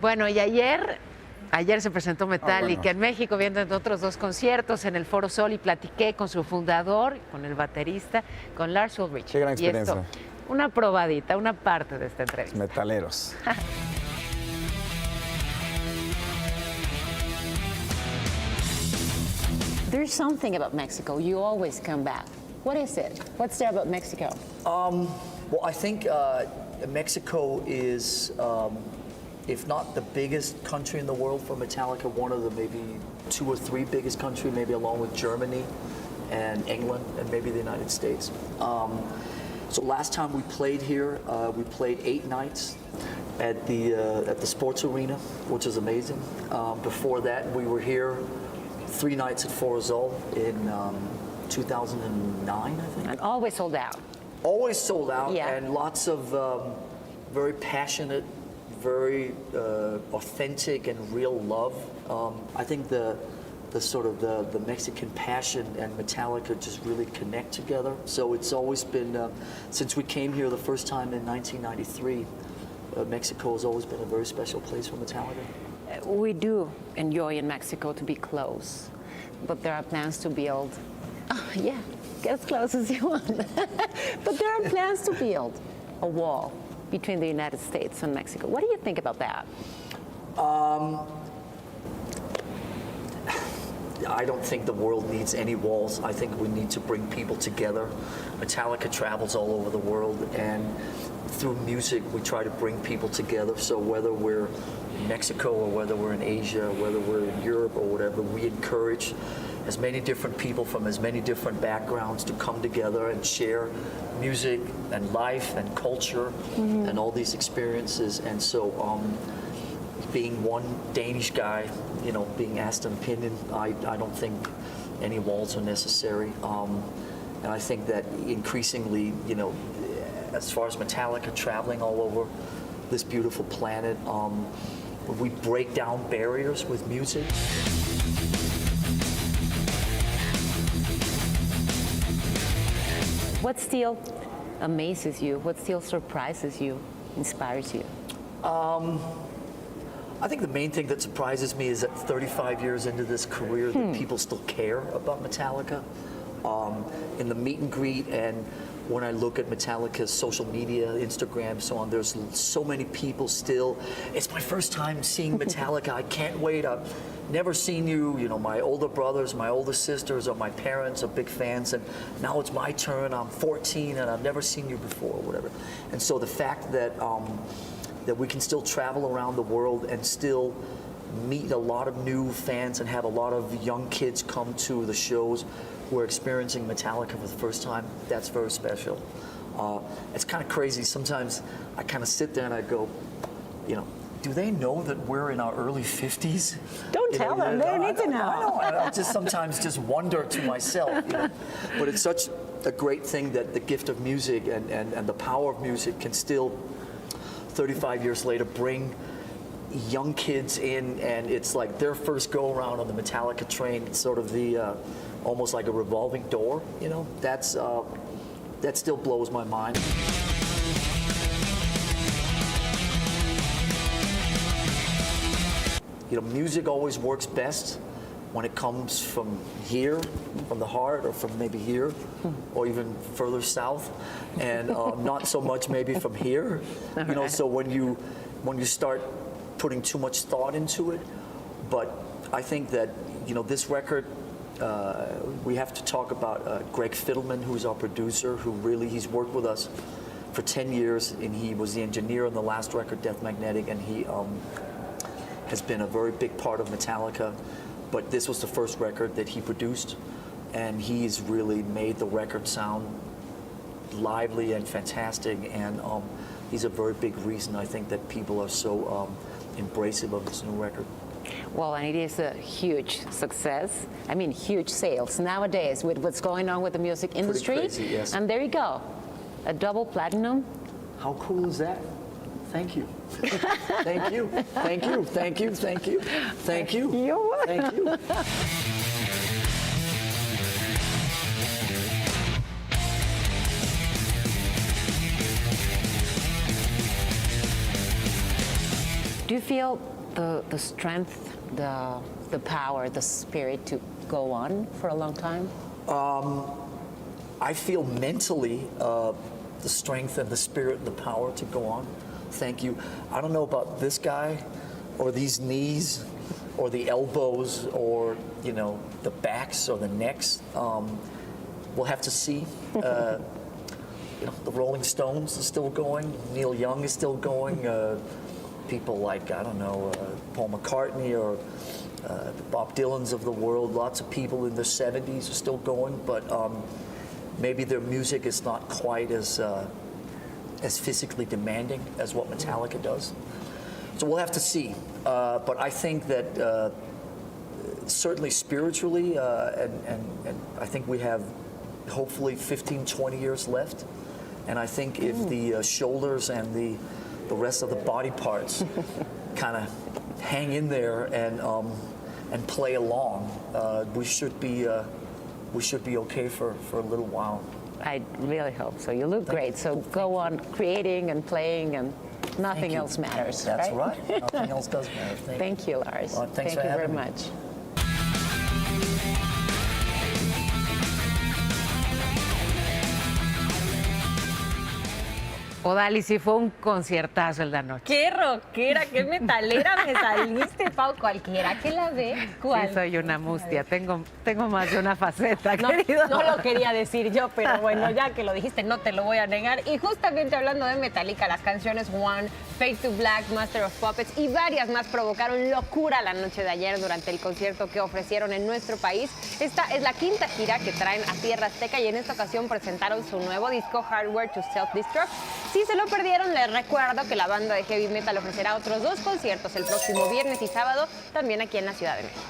Bueno, y ayer se presentó Metallica en México, viendo otros dos conciertos en el Foro Sol, y platiqué con su fundador, con el baterista, con Lars Ulrich. Qué gran experiencia. Y esto, una probadita, una parte de esta entrevista. Metaleros. There's something about Mexico. You always come back. What is it? What's there about Mexico? Well, I think Mexico is, if not the biggest country in the world for Metallica, one of the maybe 2 or 3 biggest country, maybe along with Germany and England and maybe the United States. So last time we played here, we played 8 nights at the sports arena, which is amazing. Before that, we were here 3 nights at Foro Sol in 2009, I think. And always sold out. Always sold out, Yeah. and lots of very passionate, very authentic and real love. I think the sort of the Mexican passion and Metallica just really connect together. So it's always been, since we came here the first time in 1993, Mexico has always been a very special place for Metallica. We do enjoy in Mexico to be close, but there are plans to build. Oh, yeah, get as close as you want. But there are plans to build a wall between the United States and Mexico. What do you think about that? I don't think the world needs any walls. I think we need to bring people together. Metallica travels all over the world, and through music we try to bring people together. So whether we're in Mexico or whether we're in Asia, or whether we're in Europe or whatever, we encourage as many different people from as many different backgrounds to come together and share music and life and culture and all these experiences. And so being one Danish guy, you know, being asked an opinion, I don't think any walls are necessary. And I think that increasingly, you know, as far as Metallica traveling all over this beautiful planet, we break down barriers with music. What still amazes you? What still surprises you, inspires you? I think the main thing that surprises me is that 35 years into this career, that people still care about Metallica. In the meet and greet, and when I look at Metallica's social media, Instagram, so on, there's so many people still. It's my first time seeing Metallica. I can't wait. I've never seen you. You know, my older brothers, my older sisters, or my parents are big fans, and now it's my turn. I'm 14, and I've never seen you before, or whatever. And so the fact that that we can still travel around the world and still meet a lot of new fans and have a lot of young kids come to the shows who are experiencing Metallica for the first time, that's very special. It's kind of crazy. Sometimes I kind of sit there and I go, you know, do they know that we're in our early 50s? Don't tell them. They need to know. I know. I just sometimes just wonder to myself, you know. But it's such a great thing that the gift of music and the power of music can still, 35 years later, bring young kids in, and it's like their first go around on the Metallica train. It's sort of the almost like a revolving door, you know. That still blows my mind. You know, music always works best when it comes from here, from the heart, or from maybe here, or even further south, and not so much maybe from here. You know, so when you start putting too much thought into it. But I think that, you know, this record, we have to talk about Greg Fiddleman, who's our producer, who really, he's worked with us for 10 years, and he was the engineer on the last record, Death Magnetic, and he has been a very big part of Metallica. But this was the first record that he produced, and he's really made the record sound lively and fantastic, and he's a very big reason, I think, that people are so embracive of this new record. Well, and it is a huge success. I mean, huge sales nowadays with what's going on with the music industry. Pretty crazy, yes. And there you go, a double platinum. How cool is that? Thank you. Thank you. Thank you. Thank you. Thank you. Thank you. You're welcome. Thank you. Do you feel the strength, the power, the spirit to go on for a long time? I feel mentally the strength and the spirit and the power to go on. Thank you. I don't know about this guy or these knees or the elbows or, you know, the backs or the necks. We'll have to see. You know, the Rolling Stones is still going. Neil Young is still going. People like, I don't know, Paul McCartney or the Bob Dylans of the world. Lots of people in their 70s are still going, but maybe their music is not quite as physically demanding as what Metallica does. So we'll have to see. But I think that certainly spiritually, and I think we have hopefully 15, 20 years left. And I think if the shoulders and the rest of the body parts kind of hang in there and play along, we should be okay for a little while. I really hope so. You look great. So go on creating and playing, and nothing else matters. That's right. Nothing else does matter. Thank you, Lars. Thanks for Thank you very having me. much. Odalis, sí fue un conciertazo el de anoche. Qué rockera, qué metalera me saliste, Pau. Cualquiera que la ve, ¿cuál? Sí, soy una mustia. Tengo más de una faceta, No, querido. no lo quería decir yo, pero bueno, ya que lo dijiste, no te lo voy a negar. Y justamente hablando de Metallica, las canciones One, Fade to Black, Master of Puppets y varias más provocaron locura la noche de ayer durante el concierto que ofrecieron en nuestro país. Esta es la quinta gira que traen a Tierra Azteca y en esta ocasión presentaron su nuevo disco Hardware to Self-Destruct. Si se lo perdieron, les recuerdo que la banda de heavy metal ofrecerá otros 2 conciertos el próximo viernes y sábado, también aquí en la Ciudad de México.